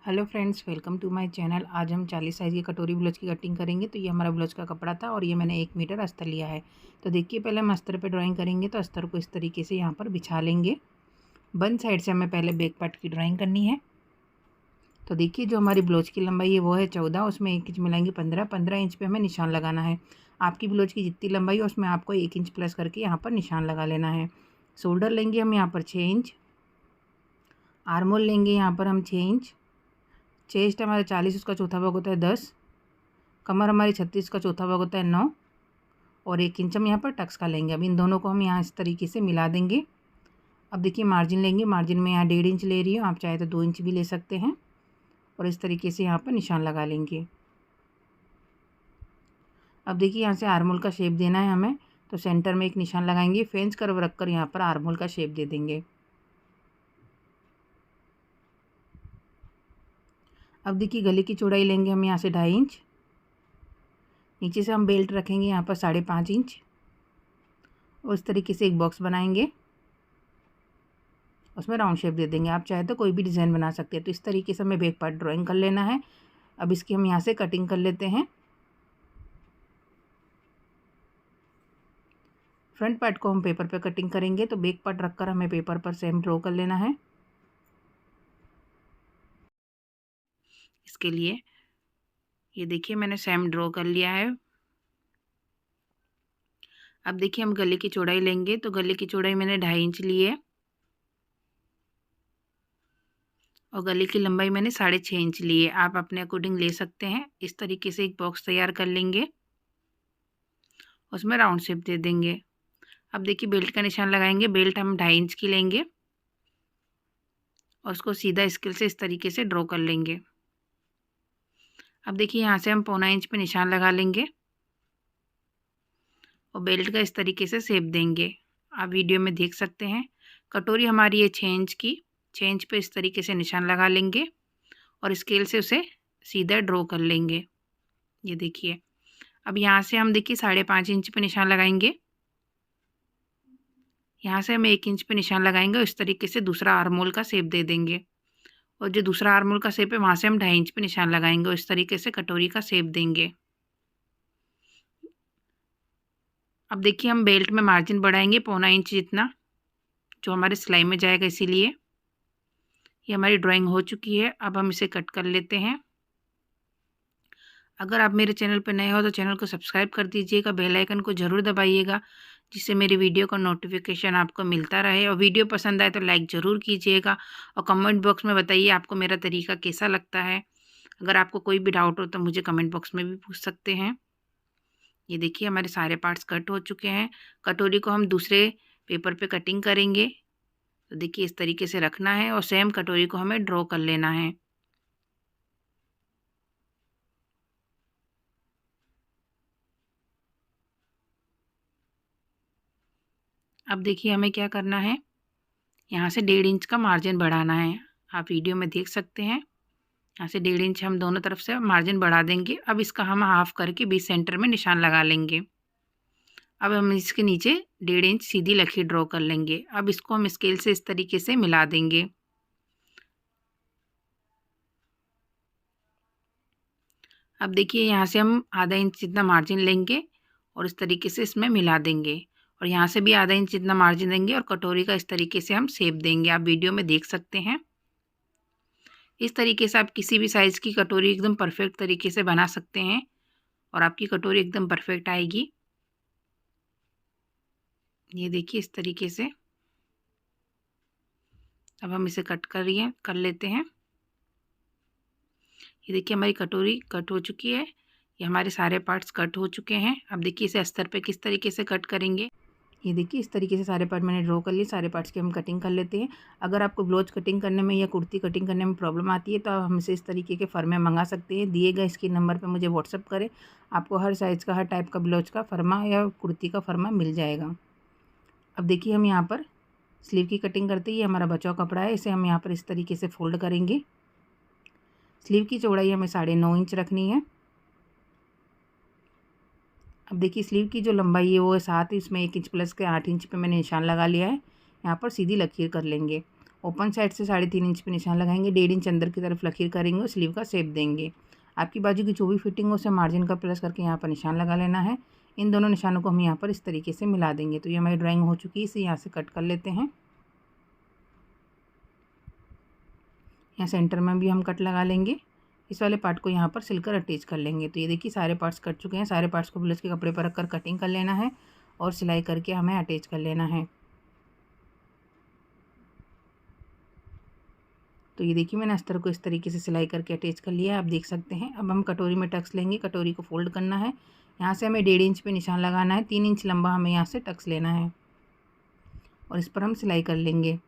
Hello friends, welcome to my channel. आज हम 40 size की कटोरी ब्लाउज की कटिंग करेंगे। तो ये हमारा ब्लाउज का कपड़ा था और ये मैंने 1 मीटर अस्तर लिया है। तो देखिए, पहले हम अस्तर पे ड्राइंग करेंगे। तो अस्तर को इस तरीके से यहाँ पर बिछा लेंगे। बंद साइड से हमें पहले बैक पार्ट की ड्राइंग करनी है। तो देखिए, जो हमारी ब्लाउज की लंबाई है वो है 14, उसमें 1 इंच मिलाएंगे 15 इंच पे हमें निशान लगाना है। आपकी ब्लाउज की जितनी लंबाई है उसमें आपको 1 इंच प्लस करके यहाँ पर निशान लगा लेना है। शोल्डर लेंगे हम यहाँ पर 6 इंच, आर्म होल लेंगे यहाँ पर हम 6 इंच, चेस्ट हमारा 40, उसका चौथा भाग होता है 10, कमर हमारी 36 का चौथा भाग होता है 9 और 1 इंच हम यहाँ पर टक्स का लेंगे। अब इन दोनों को हम यहाँ इस तरीके से मिला देंगे। अब देखिए, मार्जिन लेंगे। मार्जिन में यहाँ 1.5 इंच ले रही हूँ, आप चाहे तो 2 इंच भी ले सकते हैं और इस तरीके से यहाँ पर निशान लगा लेंगे। अब देखिए, यहाँ से आर्म होल का शेप देना है हमें, तो सेंटर में एक निशान लगाएंगे, फ्रेंच कर्व रखकर यहाँ पर आर्म होल का शेप दे देंगे। अब देखिए, गले की चौड़ाई लेंगे हम यहाँ से 2.5 इंच, नीचे से हम बेल्ट रखेंगे यहाँ पर 5.5 इंच और इस तरीके से एक बॉक्स बनाएंगे, उसमें राउंड शेप दे देंगे। आप चाहे तो कोई भी डिज़ाइन बना सकते हैं। तो इस तरीके से हमें बैक पार्ट ड्राइंग कर लेना है। अब इसकी हम यहाँ से कटिंग कर लेते हैं। फ्रंट पार्ट को हम पेपर पे कटिंग करेंगे, तो बैक पार्ट रखकर हमें पेपर पर सेम ड्रॉ कर लेना है। इसके लिए ये देखिए, मैंने सेम ड्रॉ कर लिया है। अब देखिए, हम गले की चौड़ाई लेंगे। तो गले की चौड़ाई मैंने 2.5 इंच ली है और गले की लंबाई मैंने 6.5 इंच ली है। आप अपने अकॉर्डिंग ले सकते हैं। इस तरीके से एक बॉक्स तैयार कर लेंगे, उसमें राउंड शेप दे देंगे। अब देखिए, बेल्ट का निशान लगाएंगे। बेल्ट हम 2.5 इंच की लेंगे और उसको सीधा स्केल से इस तरीके से ड्रॉ कर लेंगे। अब देखिए, यहाँ से हम 0.25 इंच पे निशान लगा लेंगे और बेल्ट का इस तरीके से शेप देंगे। आप वीडियो में देख सकते हैं। कटोरी हमारी है 6 इंच की। 6 इंच पे इस तरीके से निशान लगा लेंगे और स्केल से उसे सीधा ड्रॉ कर लेंगे। ये देखिए, अब यहाँ से हम देखिए 5.5 इंच पे निशान लगाएंगे। यहाँ से हम 1 इंच पे निशान लगाएंगे और इस तरीके से दूसरा आर्म होल का शेप दे देंगे और जो दूसरा आर्म होल का शेप है वहाँ से हम 2.5 इंच पे निशान लगाएंगे और इस तरीके से कटोरी का शेप देंगे। अब देखिए, हम बेल्ट में मार्जिन बढ़ाएंगे 0.25 इंच जितना, जो हमारे सिलाई में जाएगा। इसीलिए ये हमारी ड्राइंग हो चुकी है। अब हम इसे कट कर लेते हैं। अगर आप मेरे चैनल पर नए हो तो चैनल को सब्सक्राइब कर दीजिएगा, बेल आइकन को ज़रूर दबाइएगा, जिससे मेरी वीडियो का नोटिफिकेशन आपको मिलता रहे। और वीडियो पसंद आए तो लाइक ज़रूर कीजिएगा और कमेंट बॉक्स में बताइए आपको मेरा तरीका कैसा लगता है। अगर आपको कोई भी डाउट हो तो मुझे कमेंट बॉक्स में भी पूछ सकते हैं। ये देखिए, हमारे सारे पार्ट्स कट हो चुके हैं। कटोरी को हम दूसरे पेपर पे कटिंग करेंगे। तो देखिए, इस तरीके से रखना है और सेम कटोरी को हमें ड्रॉ कर लेना है। अब देखिए, हमें क्या करना है, यहाँ से 1.5 इंच का मार्जिन बढ़ाना है। आप वीडियो में देख सकते हैं। यहाँ से 1.5 इंच हम दोनों तरफ से मार्जिन बढ़ा देंगे। अब इसका हम हाफ करके बीच सेंटर में निशान लगा लेंगे। अब हम इसके नीचे 1.5 इंच सीधी लकीर ड्रॉ कर लेंगे। अब इसको हम स्केल से इस तरीके से मिला देंगे। अब देखिए, यहाँ से हम आधा इंच जितना मार्जिन लेंगे और इस तरीके से इसमें मिला देंगे और यहाँ से भी आधा इंच जितना मार्जिन देंगे और कटोरी का इस तरीके से हम शेप देंगे। आप वीडियो में देख सकते हैं। इस तरीके से आप किसी भी साइज़ की कटोरी एकदम परफेक्ट तरीके से बना सकते हैं और आपकी कटोरी एकदम परफेक्ट आएगी। ये देखिए, इस तरीके से। अब हम इसे कर लेते हैं। ये देखिए, हमारी कटोरी कट हो चुकी है। ये हमारे सारे पार्ट्स कट हो चुके हैं। अब देखिए, इसे अस्तर पे किस तरीके से कट करेंगे। ये देखिए, इस तरीके से सारे पार्ट मैंने ड्रॉ कर लिए। सारे पार्ट्स की हम कटिंग कर लेते हैं। अगर आपको ब्लाउज कटिंग करने में या कुर्ती कटिंग करने में प्रॉब्लम आती है तो आप हमसे इस तरीके के फर्मे मंगा सकते हैं। दिए गए इसके नंबर पर मुझे व्हाट्सअप करें, आपको हर साइज़ का, हर टाइप का ब्लाउज का फर्मा या कुर्ती का फर्मा मिल जाएगा। अब देखिए, हम यहाँ पर स्लीव की कटिंग करते ही हमारा बचा हुआ कपड़ा है, इसे हम यहाँ पर इस तरीके से फोल्ड करेंगे। स्लीव की चौड़ाई हमें 9.5 इंच रखनी है। अब देखिए, स्लीव की जो लंबाई है वो है 7, इसमें 1 इंच प्लस के 8 इंच पे मैंने निशान लगा लिया है। यहाँ पर सीधी लकीर कर लेंगे ओपन साइड से 3.5 इंच पे निशान लगाएंगे, 1.5 इंच अंदर की तरफ लकीर करेंगे और स्लीव का शेप देंगे। आपकी बाजू की जो भी फिटिंग हो उसे मार्जिन का प्लस करके यहाँ पर निशान लगा लेना है। इन दोनों निशानों को हम यहाँ पर इस तरीके से मिला देंगे। तो ये हमारी ड्राइंग हो चुकी है, इसे यहाँ से कट कर लेते हैं। यहाँ सेंटर में भी हम कट लगा लेंगे। इस वाले पार्ट को यहाँ पर सिलकर अटैच कर लेंगे। तो ये देखिए सारे पार्ट्स कट चुके हैं। सारे पार्ट्स को ब्लाउज के कपड़े पर रखकर कटिंग कर लेना है और सिलाई करके हमें अटैच कर लेना है। तो ये देखिए मैंने अस्तर को इस तरीके से सिलाई करके अटैच कर लिया है, आप देख सकते हैं। अब हम कटोरी में टक्स लेंगे, कटोरी को फोल्ड करना है। यहाँ से हमें 1.5 इंच पे निशान लगाना है, 3 इंच लंबा हमें यहाँ से टक्स लेना है और इस पर हम सिलाई कर लेंगे।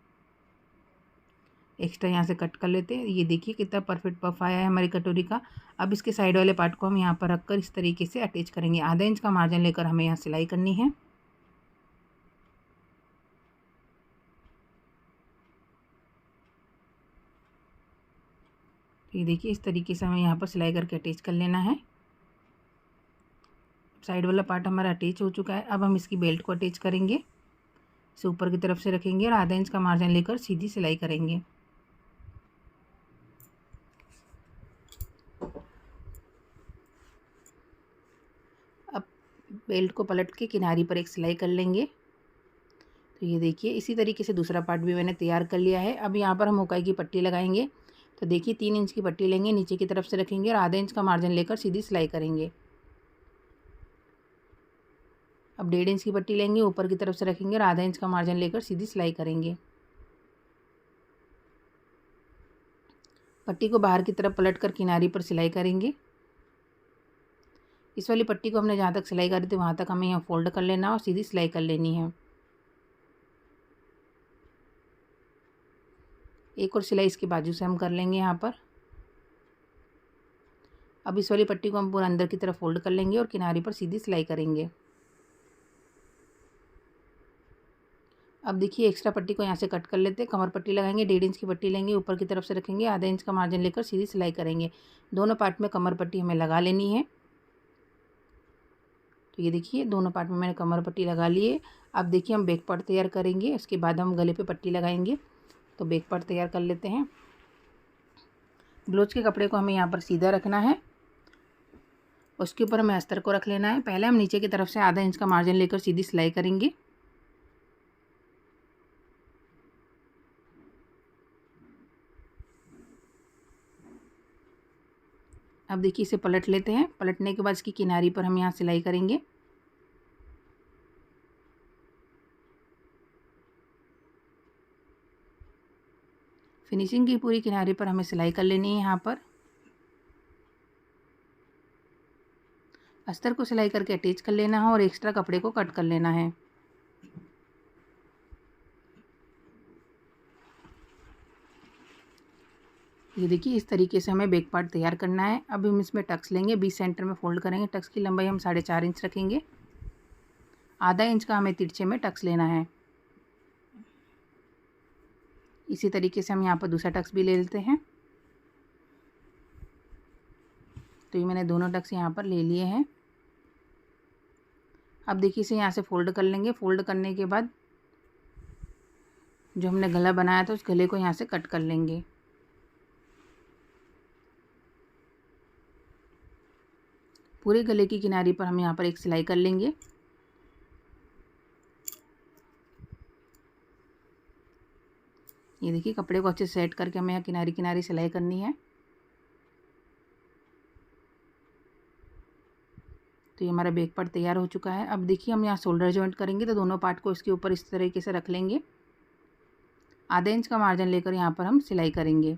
एक्स्ट्रा यहाँ से कट कर लेते हैं। ये देखिए कितना परफेक्ट पफ आया है हमारी कटोरी का। अब इसके साइड वाले पार्ट को हम यहाँ पर रखकर इस तरीके से अटैच करेंगे। आधा इंच का मार्जिन लेकर हमें यहाँ सिलाई करनी है। ये देखिए इस तरीके से हमें यहाँ पर सिलाई करके अटैच कर लेना है। साइड वाला पार्ट हमारा अटैच हो चुका है। अब हम इसकी बेल्ट को अटैच करेंगे, इसे ऊपर की तरफ से रखेंगे और आधा इंच का मार्जिन लेकर सीधी सिलाई करेंगे। अब बेल्ट को पलट के किनारी पर एक सिलाई कर लेंगे। तो ये देखिए इसी तरीके से दूसरा पार्ट भी मैंने तैयार कर लिया है। अब यहाँ पर हम हुकाई की पट्टी लगाएंगे। तो देखिए 3 इंच की पट्टी लेंगे, नीचे की तरफ से रखेंगे और आधा इंच का मार्जिन लेकर सीधी सिलाई करेंगे। अब 1.5 इंच की पट्टी लेंगे, ऊपर की तरफ से रखेंगे और आधा इंच का मार्जिन लेकर सीधी सिलाई करेंगे। पट्टी को बाहर की तरफ पलट कर किनारी पर सिलाई करेंगे। इस वाली पट्टी को हमने जहाँ तक सिलाई करी थी वहाँ तक हमें यहाँ फोल्ड कर लेना और सीधी सिलाई कर लेनी है। एक और सिलाई इसकी बाजू से हम कर लेंगे यहाँ पर। अब इस वाली पट्टी को हम पूरा अंदर की तरफ फोल्ड कर लेंगे और किनारी पर सीधी सिलाई करेंगे। अब देखिए एक्स्ट्रा पट्टी को यहाँ से कट कर लेते हैं। कमर पट्टी लगाएंगे, 1.5 इंच की पट्टी लेंगे, ऊपर की तरफ से रखेंगे, आधा इंच का मार्जिन लेकर सीधी सिलाई करेंगे। दोनों पार्ट में कमर पट्टी हमें लगा लेनी है। तो ये देखिए दोनों पार्ट में मैंने कमर पट्टी लगा ली है। अब देखिए हम बैक पार्ट तैयार करेंगे, उसके बाद हम गले पे पट्टी लगाएंगे। तो बैक पार्ट तैयार कर लेते हैं। ब्लाउज के कपड़े को हमें यहाँ पर सीधा रखना है, उसके ऊपर हमें अस्तर को रख लेना है। पहले हम नीचे की तरफ से आधा इंच का मार्जिन लेकर सीधी सिलाई करेंगे। अब देखिए इसे पलट लेते हैं। पलटने के बाद इसकी किनारी पर हम यहाँ सिलाई करेंगे। फिनिशिंग की पूरी किनारी पर हमें सिलाई कर लेनी है। यहाँ पर अस्तर को सिलाई करके अटैच कर लेना है और एक्स्ट्रा कपड़े को कट कर लेना है। ये देखिए इस तरीके से हमें बैक पार्ट तैयार करना है। अब हम इसमें टक्स लेंगे, 20 सेंटर में फोल्ड करेंगे। टक्स की लंबाई हम 4.5 इंच रखेंगे। आधा इंच का हमें तिरछे में टक्स लेना है। इसी तरीके से हम यहाँ पर दूसरा टक्स भी ले लेते हैं। तो ये मैंने दोनों टक्स यहाँ पर ले लिए हैं। अब देखिए इसे यहाँ से फोल्ड कर लेंगे। फोल्ड करने के बाद जो हमने गला बनाया था उस गले को यहाँ से कट कर लेंगे। पूरे गले की किनारी पर हम यहाँ पर एक सिलाई कर लेंगे। ये देखिए कपड़े को अच्छे से सेट करके हमें यहाँ किनारी किनारी सिलाई करनी है। तो ये हमारा बैक पार्ट तैयार हो चुका है। अब देखिए हम यहाँ शोल्डर जॉइंट करेंगे, तो दोनों पार्ट को इसके ऊपर इस तरीके से रख लेंगे। आधा इंच का मार्जिन लेकर यहाँ पर हम सिलाई करेंगे।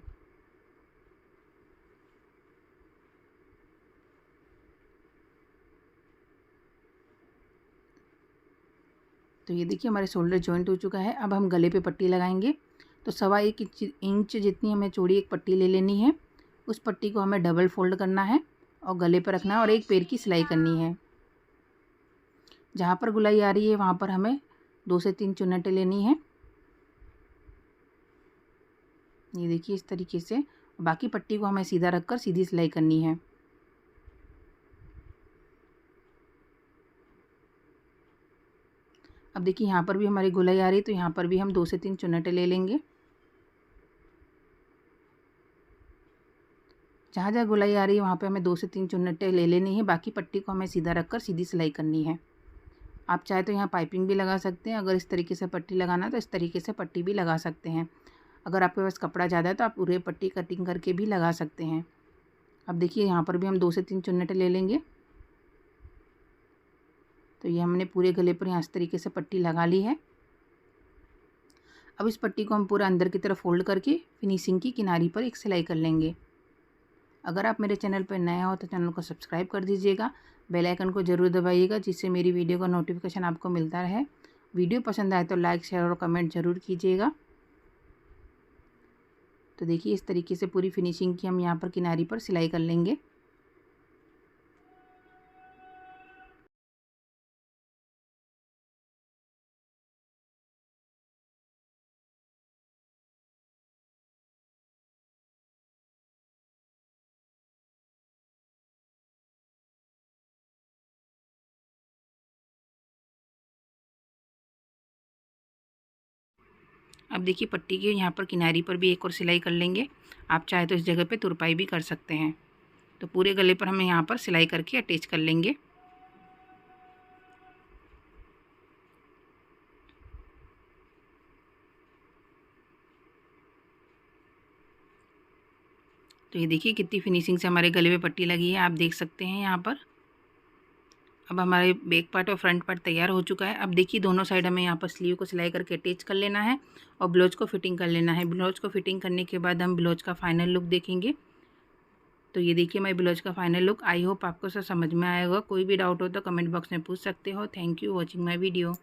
तो ये देखिए हमारे शोल्डर जॉइंट हो चुका है। अब हम गले पे पट्टी लगाएंगे। तो 1.25 इंच जितनी हमें चौड़ी एक पट्टी ले लेनी है। उस पट्टी को हमें डबल फोल्ड करना है और गले पर रखना है और एक पैर की सिलाई करनी है। जहाँ पर गुलाई आ रही है वहाँ पर हमें 2 से 3 चुन्नटें लेनी है। ये देखिए इस तरीके से। बाकी पट्टी को हमें सीधा रखकर सीधी सिलाई करनी है। अब देखिए यहाँ पर भी हमारी गुलाई आ रही है, तो यहाँ पर भी हम 2 से 3 चुन्नटें ले लेंगे। जहाँ जहाँ गोलाई आ रही है वहाँ पे हमें 2 से 3 चुन्नटें ले लेनी है, बाकी पट्टी को हमें सीधा रखकर सीधी सिलाई करनी है। आप चाहे तो यहाँ पाइपिंग भी लगा सकते हैं, अगर इस तरीके से पट्टी लगाना है तो इस तरीके से पट्टी भी लगा सकते हैं। अगर आपके पास कपड़ा ज़्यादा है तो आप पूरे पट्टी कटिंग करके भी लगा सकते हैं। अब देखिए यहाँ पर भी हम 2 से 3 चुन्नटें ले लेंगे। तो ये हमने पूरे गले पर यहाँ इस तरीके से पट्टी लगा ली है। अब इस पट्टी को हम पूरा अंदर की तरफ फोल्ड करके फिनिशिंग की किनारी पर एक सिलाई कर लेंगे। अगर आप मेरे चैनल पर नए हो तो चैनल को सब्सक्राइब कर दीजिएगा, बेल आइकन को ज़रूर दबाइएगा जिससे मेरी वीडियो का नोटिफिकेशन आपको मिलता रहे। वीडियो पसंद आए तो लाइक, शेयर और कमेंट ज़रूर कीजिएगा। तो देखिए इस तरीके से पूरी फिनिशिंग की हम यहाँ पर किनारी पर सिलाई कर लेंगे। अब देखिए पट्टी के यहाँ पर किनारी पर भी एक और सिलाई कर लेंगे। आप चाहे तो इस जगह पे तुरपाई भी कर सकते हैं। तो पूरे गले पर हमें यहाँ पर सिलाई करके अटैच कर लेंगे। तो ये देखिए कितनी फिनिशिंग से हमारे गले में पट्टी लगी है, आप देख सकते हैं यहाँ पर। अब हमारे बैक पार्ट और फ्रंट पार्ट तैयार हो चुका है। अब देखिए दोनों साइड हमें यहाँ पर स्लीव को सिलाई करके अटैच कर लेना है और ब्लाउज को फिटिंग कर लेना है। ब्लाउज को फिटिंग करने के बाद हम ब्लाउज का फाइनल लुक देखेंगे। तो ये देखिए हमारे ब्लाउज का फाइनल लुक। आई होप आपको सब समझ में आएगा। कोई भी डाउट हो तो कमेंट बॉक्स में पूछ सकते हो। Thank you watching my video.